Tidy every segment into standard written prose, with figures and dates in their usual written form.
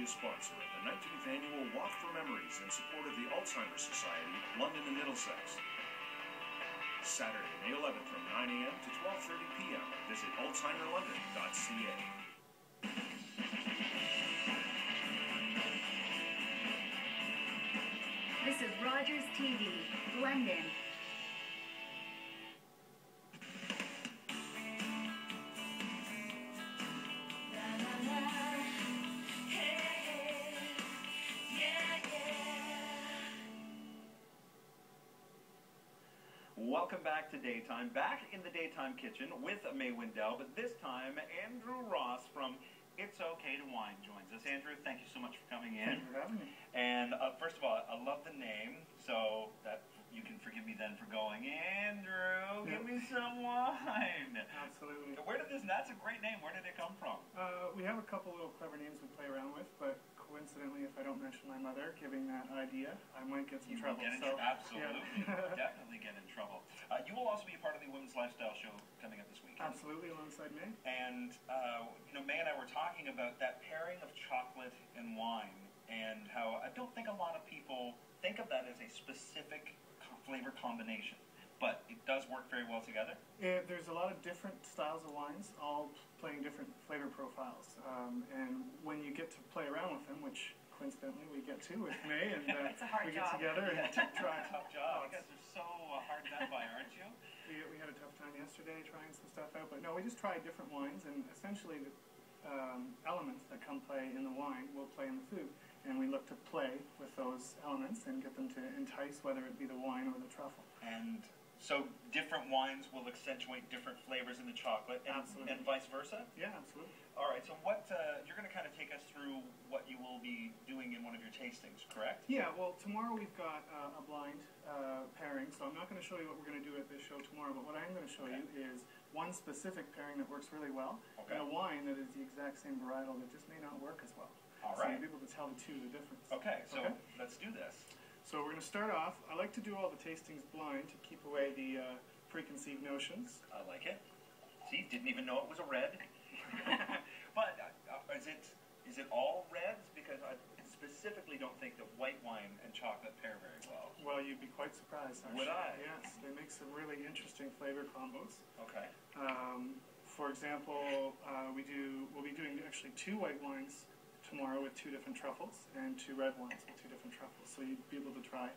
venue sponsor of the 19th Annual Walk for Memories in support of the Alzheimer's Society, London and Middlesex. Saturday, May 11th from 9 a.m. to 12:30 p.m. Visit alzheimerlondon.ca. This is Rogers TV, London. Welcome back to Daytime. Back in the Daytime kitchen with May Windell, but this time Andrew Ross from Itsoktowine joins us. Andrew, thank you so much for coming in. Thank you for having me. And first of all, I love the name, so that you can forgive me then for going, Andrew, give me some wine. Absolutely. Where did that's a great name. Where did it come from? We have a couple little clever names we play around with, but coincidentally, if I don't mention my mother giving that idea, I might get some trouble. Absolutely. Yeah. Definitely get in trouble. You will also be a part of the Women's Lifestyle Show coming up this weekend. Absolutely, alongside May. And, May and I were talking about that pairing of chocolate and wine and how I don't think a lot of people think of that as a specific flavor combination, but it does work very well together. There's a lot of different styles of wines, all playing different flavor profiles. And when you get to play around with them, which coincidentally we get to with May, and it's a hard we get job. together and try. Tough job. You guys are so hard done by, aren't you? We had a tough time yesterday trying some stuff out, but no, we just tried different wines, and essentially the elements that come play in the wine will play in the food. And we look to play with those elements and get them to entice, whether it be the wine or the truffle. And so different wines will accentuate different flavors in the chocolate, and vice versa? Yeah, absolutely. All right, so what, you're going to kind of take us through what you will be doing in one of your tastings, correct? Yeah, well, tomorrow we've got a blind pairing, so I'm not going to show you what we're going to do at this show tomorrow, but what I am going to show you is one specific pairing that works really well, and a wine that is the exact same varietal that just may not work as well. All so right. you'll be able to tell the difference. Okay, so let's do this. So we're going to start off. I like to do all the tastings blind to keep away the preconceived notions. I like it. See, didn't even know it was a red. But is it all reds? Because I specifically don't think that white wine and chocolate pair very well. Well, you'd be quite surprised, actually. Would I? Yes, they make some really interesting flavor combos. Okay. For example, we'll be doing actually 2 white wines tomorrow with 2 different truffles, and 2 red wines with 2 different truffles. So you'd be able to try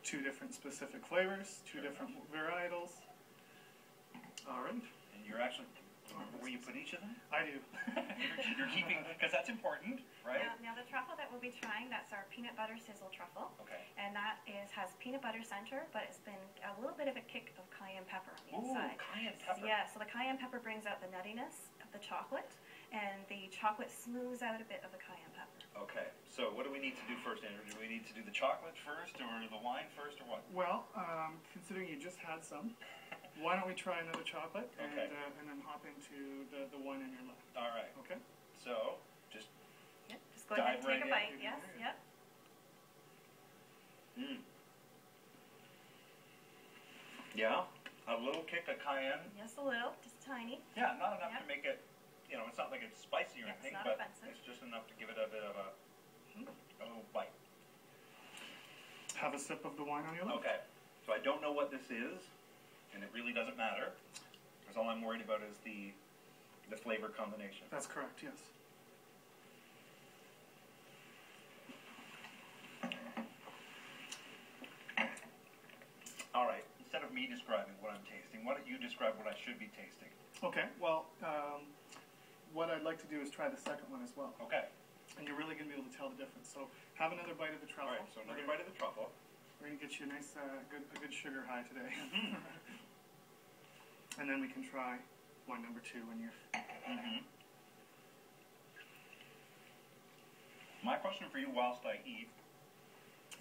2 different specific flavors, 2 different varietals. All right. And you're actually, where you put each of them? I do. you're keeping, because that's important, right? Now the truffle that we'll be trying, that's our peanut butter sizzle truffle. Okay. And that has peanut butter center, but it's been a little bit of a kick of cayenne pepper on the inside. Ooh, cayenne pepper. Yeah, so the cayenne pepper brings out the nuttiness of the chocolate, and the chocolate smooths out a bit of the cayenne pepper. Okay, so what do we need to do first, Andrew? Do we need to do the chocolate first, or the wine first, or what? Well, considering you just had some, why don't we try another chocolate, and then hop into the one in your left. All right. Okay. So, just go ahead and take a bite. In. Yes, yep. Yeah, a little kick of cayenne. Just a little, just tiny. Yeah, not enough to make it, it's not like it's spicy or anything, but offensive. it's just enough to give it a bit of a little bite. Have a sip of the wine on your left. Okay, so I don't know what this is, and it really doesn't matter, because all I'm worried about is the flavor combination. That's correct, yes. All right, instead of me describing what I'm tasting, why don't you describe what I should be tasting? Okay, well, what I'd like to do is try the second one as well. Okay. And you're really going to be able to tell the difference. So have another bite of the truffle. All right, so another bite of the truffle. We're going to get you a nice, a good sugar high today. And then we can try one number 2 when you're... My question for you whilst I eat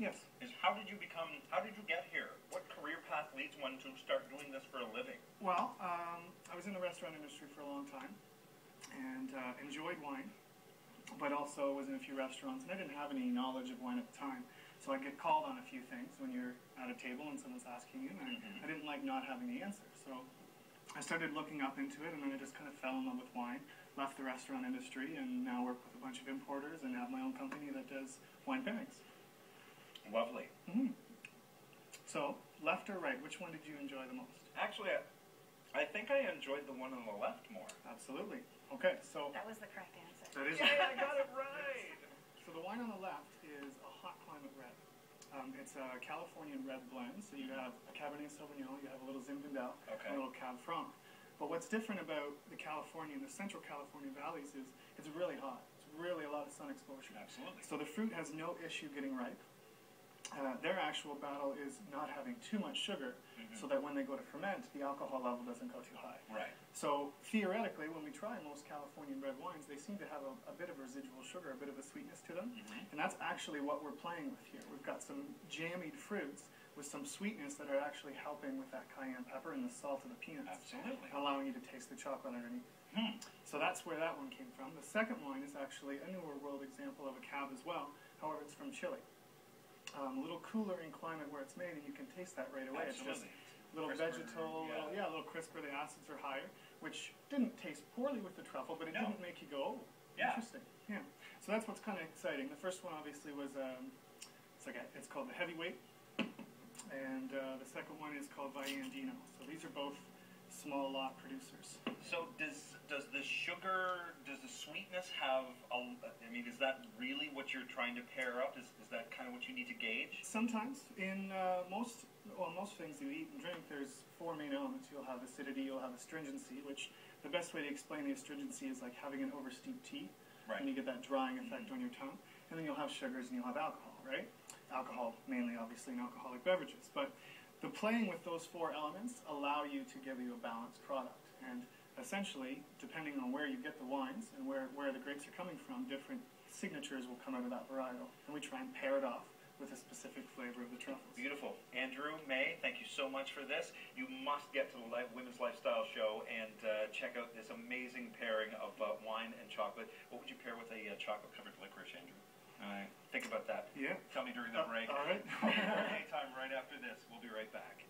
is how did you get here? What career path leads one to start doing this for a living? Well, I was in the restaurant industry for a long time and enjoyed wine, but also was in a few restaurants, and I didn't have any knowledge of wine at the time. So I get called on a few things when you're at a table and someone's asking you, and I didn't like not having the answer. So I started looking up into it, and then I just kind of fell in love with wine, left the restaurant industry, and now work with a bunch of importers flavors and have my own company that does wine pairings. Lovely. So, left or right, which one did you enjoy the most? Actually, I think I enjoyed the one on the left more. Absolutely. Okay, so That was the correct answer. that is I got it right. So the wine on the left is a hot climate red. It's a Californian red blend, so you have a Cabernet Sauvignon, you have a little Zinfandel, Okay. and a little Cab Franc. But what's different about the California and the central California valleys is it's really hot. It's really a lot of sun exposure. Absolutely. So the fruit has no issue getting ripe. Their actual battle is not having too much sugar, so that when they go to ferment, the alcohol level doesn't go too high. Right. So theoretically, when we try most Californian red wines, they seem to have a bit of residual sugar, a bit of a sweetness to them, and that's actually what we're playing with here. We've got some jammied fruits with some sweetness that are actually helping with that cayenne pepper and the salt of the peanuts, Absolutely. allowing you to taste the chocolate underneath. So that's where that one came from. The second wine is actually a newer world example of a cab as well. However, it's from Chile. A little cooler in climate where it's made, and you can taste that right away. Absolutely. It's just a little Crisper, vegetal, yeah. a little crisper. The acids are higher, which didn't taste poorly with the truffle, but it No. didn't make you go, oh, Yeah. interesting. Yeah. So that's what's kind of exciting. The first one obviously was it's called the Heavyweight, and the second one is called Vallandino. So these are both small lot producers. So does the sugar, does the sweetness have I mean, is that really what you're trying to pair up? Is that kind of what you need to gauge? Sometimes in most things you eat and drink, there's four main elements. You'll have acidity, you'll have astringency, which the best way to explain the astringency is like having an oversteeped tea, Right. and you get that drying effect on your tongue. And then you'll have sugars and you'll have alcohol, right? Alcohol mainly, obviously, in alcoholic beverages. But the playing with those four elements allow you to give you a balanced product. And essentially, depending on where you get the wines and where the grapes are coming from, different signatures will come out of that varietal. And we try and pair it off with a specific flavor of the truffles. Beautiful. Andrew, May, thank you so much for this. You must get to the Women's Lifestyle Show and check out this amazing pairing of wine and chocolate. What would you pair with a chocolate-covered licorice, Andrew? Think about that. Yeah. Tell me during the break. All right. Anytime right after this. We'll be right back.